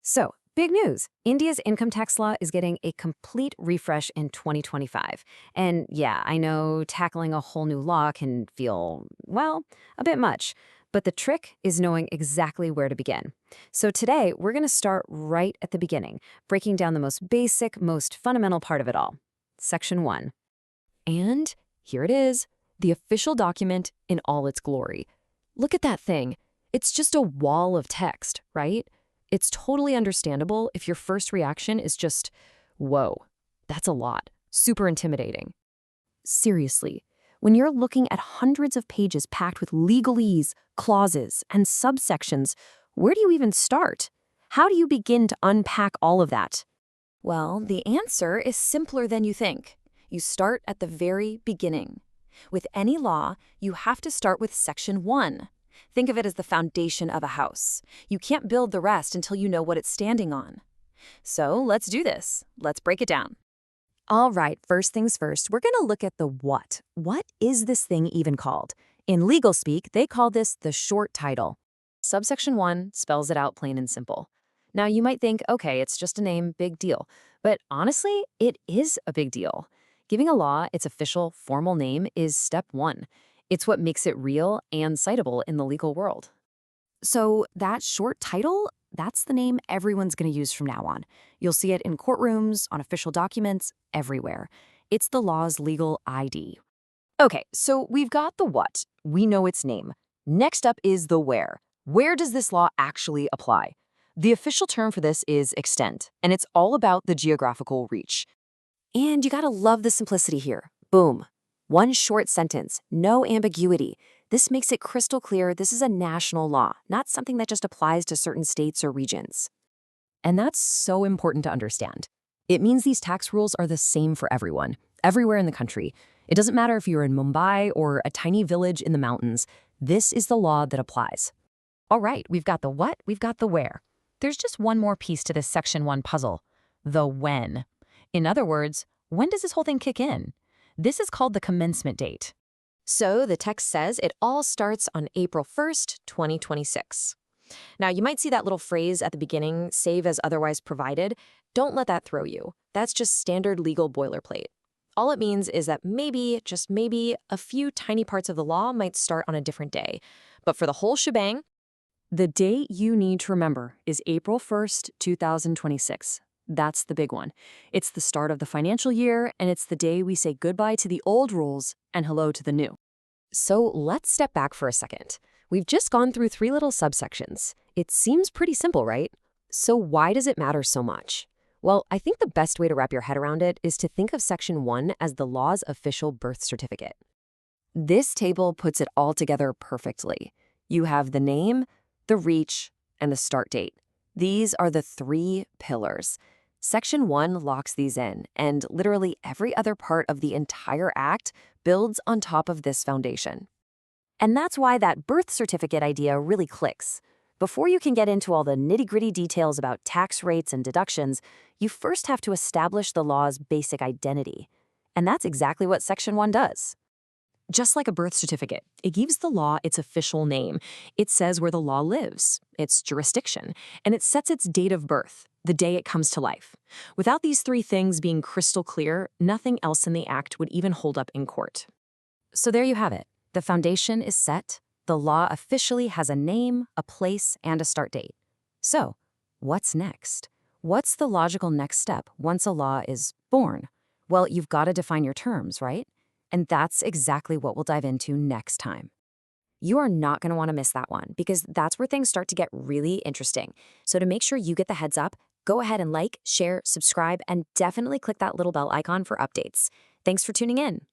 So, big news. India's income tax law is getting a complete refresh in 2025. And yeah, I know tackling a whole new law can feel, well, a bit much. But the trick is knowing exactly where to begin. So today, we're going to start right at the beginning, breaking down the most basic, most fundamental part of it all. Section 1. And here it is, the official document in all its glory. Look at that thing. It's just a wall of text, right? It's totally understandable if your first reaction is just, whoa, that's a lot. Super intimidating. Seriously, when you're looking at hundreds of pages packed with legalese, clauses, and subsections, where do you even start? How do you begin to unpack all of that? Well, the answer is simpler than you think. You start at the very beginning. With any law, you have to start with Section 1. Think of it as the foundation of a house. You can't build the rest until you know what it's standing on. So let's do this. Let's break it down. All right, first things first, we're going to look at the what. What is this thing even called? In legal speak, they call this the short title. Subsection 1 spells it out plain and simple. Now, you might think, okay, it's just a name, big deal. But honestly, it is a big deal. Giving a law its official, formal name is step 1. It's what makes it real and citable in the legal world. So that short title, that's the name everyone's going to use from now on. You'll see it in courtrooms, on official documents, everywhere. It's the law's legal ID. Okay, so we've got the what. We know its name. Next up is the where. Where does this law actually apply? The official term for this is extent, and it's all about the geographical reach. And you gotta love the simplicity here. Boom. One short sentence, no ambiguity. This makes it crystal clear this is a national law, not something that just applies to certain states or regions. And that's so important to understand. It means these tax rules are the same for everyone, everywhere in the country. It doesn't matter if you're in Mumbai or a tiny village in the mountains. This is the law that applies. All right, we've got the what, we've got the where. There's just one more piece to this Section 1 puzzle, the when. In other words, when does this whole thing kick in? This is called the commencement date. So the text says it all starts on April 1st, 2026. Now, you might see that little phrase at the beginning, save as otherwise provided. Don't let that throw you. That's just standard legal boilerplate. All it means is that maybe, just maybe, a few tiny parts of the law might start on a different day. But for the whole shebang, The date you need to remember is April 1st, 2026. That's the big one. It's the start of the financial year, and it's the day we say goodbye to the old rules and hello to the new. so let's step back for a second. We've just gone through 3 little subsections. It seems pretty simple, right? So why does it matter so much? Well, I think the best way to wrap your head around it is to think of Section 1 as the law's official birth certificate. This table puts it all together perfectly. You have the name, the reach, and the start date. These are the 3 pillars. Section 1 locks these in, and literally every other part of the entire act builds on top of this foundation. And that's why that birth certificate idea really clicks. Before you can get into all the nitty-gritty details about tax rates and deductions, you first have to establish the law's basic identity. And that's exactly what Section 1 does. Just like a birth certificate, it gives the law its official name. It says where the law lives, its jurisdiction, and it sets its date of birth, the day it comes to life. Without these 3 things being crystal clear, nothing else in the act would even hold up in court. So there you have it. The foundation is set. The law officially has a name, a place, and a start date. So, what's next? What's the logical next step once a law is born? Well, you've got to define your terms, right? And that's exactly what we'll dive into next time. You are not going to want to miss that one because that's where things start to get really interesting. So to make sure you get the heads up, go ahead and like, share, subscribe, and definitely click that little bell icon for updates. Thanks for tuning in.